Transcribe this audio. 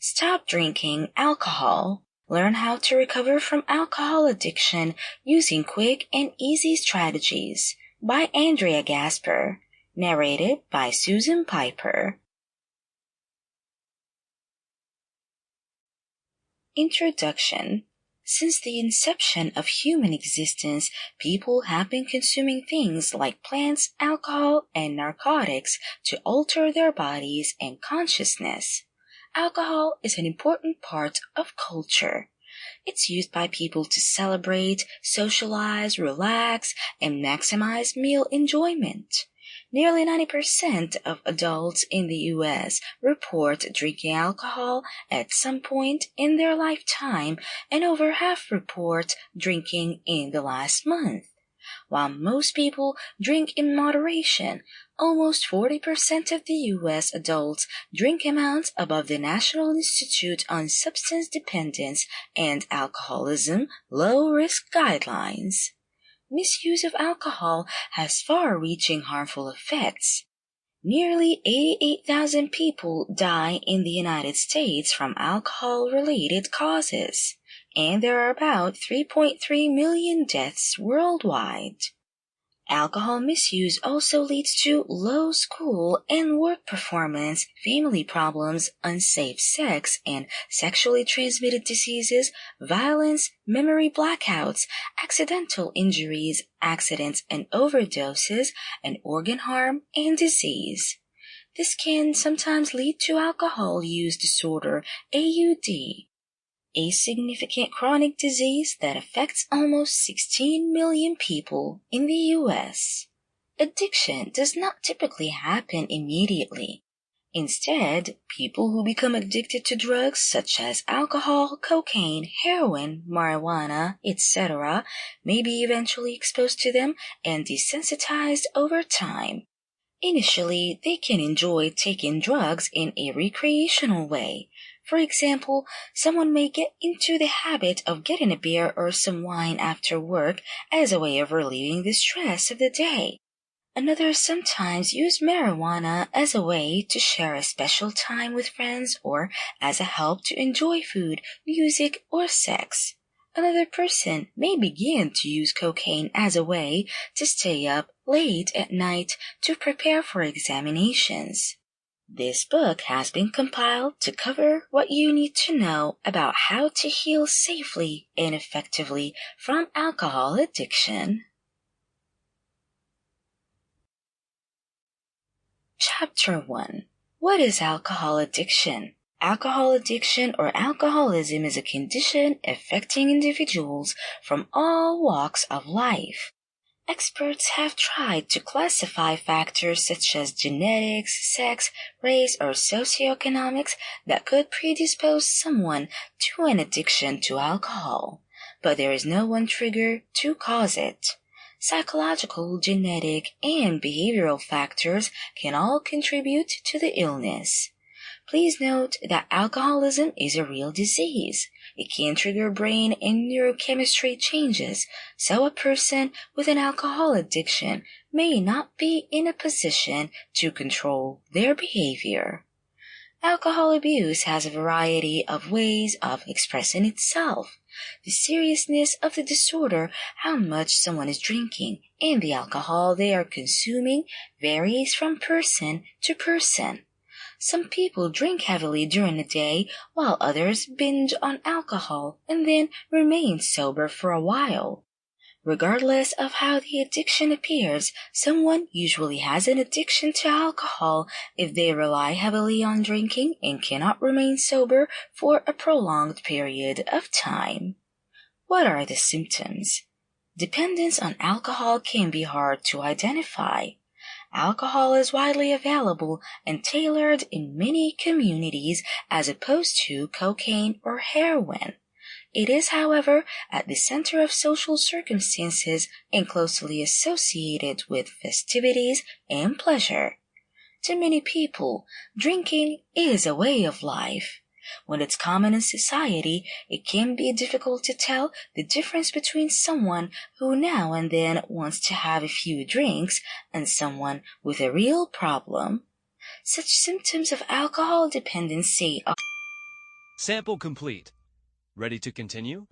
Stop drinking alcohol. Learn how to recover from alcohol addiction using quick and easy strategies by Andrea Gasper. Narrated by Susan Piper. Introduction. Since the inception of human existence, people have been consuming things like plants, alcohol, and narcotics to alter their bodies and consciousness. Alcohol is an important part of culture. It's used by people to celebrate, socialize, relax, and maximize meal enjoyment. Nearly 90% of adults in the U.S. report drinking alcohol at some point in their lifetime, and over half report drinking in the last month. While most people drink in moderation, almost 40% of the U.S. adults drink amounts above the National Institute on Substance Dependence and Alcoholism low-risk guidelines. Misuse of alcohol has far-reaching harmful effects. Nearly 88,000 people die in the United States from alcohol-related causes, and there are about 3.3 million deaths worldwide. Alcohol misuse also leads to low school and work performance, family problems, unsafe sex, and sexually transmitted diseases, violence, memory blackouts, accidental injuries, accidents and overdoses, and organ harm and disease. This can sometimes lead to alcohol use disorder, AUD, a significant chronic disease that affects almost 16 million people in the U.S. Addiction does not typically happen immediately. Instead, people who become addicted to drugs such as alcohol, cocaine, heroin, marijuana, etc. may be eventually exposed to them and desensitized over time. Initially, they can enjoy taking drugs in a recreational way. For example, someone may get into the habit of getting a beer or some wine after work as a way of relieving the stress of the day. Another sometimes use marijuana as a way to share a special time with friends or as a help to enjoy food, music, or sex. Another person may begin to use cocaine as a way to stay up late at night to prepare for examinations. This book has been compiled to cover what you need to know about how to heal safely and effectively from alcohol addiction. Chapter 1. What is alcohol addiction? Alcohol addiction or alcoholism is a condition affecting individuals from all walks of life. Experts have tried to classify factors such as genetics, sex, race, or socioeconomics that could predispose someone to an addiction to alcohol, but there is no one trigger to cause it. Psychological, genetic, and behavioral factors can all contribute to the illness. Please note that alcoholism is a real disease. It can trigger brain and neurochemistry changes, so a person with an alcohol addiction may not be in a position to control their behavior. Alcohol abuse has a variety of ways of expressing itself. The seriousness of the disorder, how much someone is drinking, and the alcohol they are consuming varies from person to person. Some people drink heavily during the day, while others binge on alcohol and then remain sober for a while. Regardless of how the addiction appears, someone usually has an addiction to alcohol if they rely heavily on drinking and cannot remain sober for a prolonged period of time. What are the symptoms? Dependence on alcohol can be hard to identify. Alcohol is widely available and tailored in many communities as opposed to cocaine or heroin. It is, however, at the center of social circumstances and closely associated with festivities and pleasure. To many people, drinking is a way of life. When it's common in society, it can be difficult to tell the difference between someone who now and then wants to have a few drinks and someone with a real problem. Such symptoms of alcohol dependency are Sample complete. Ready to continue?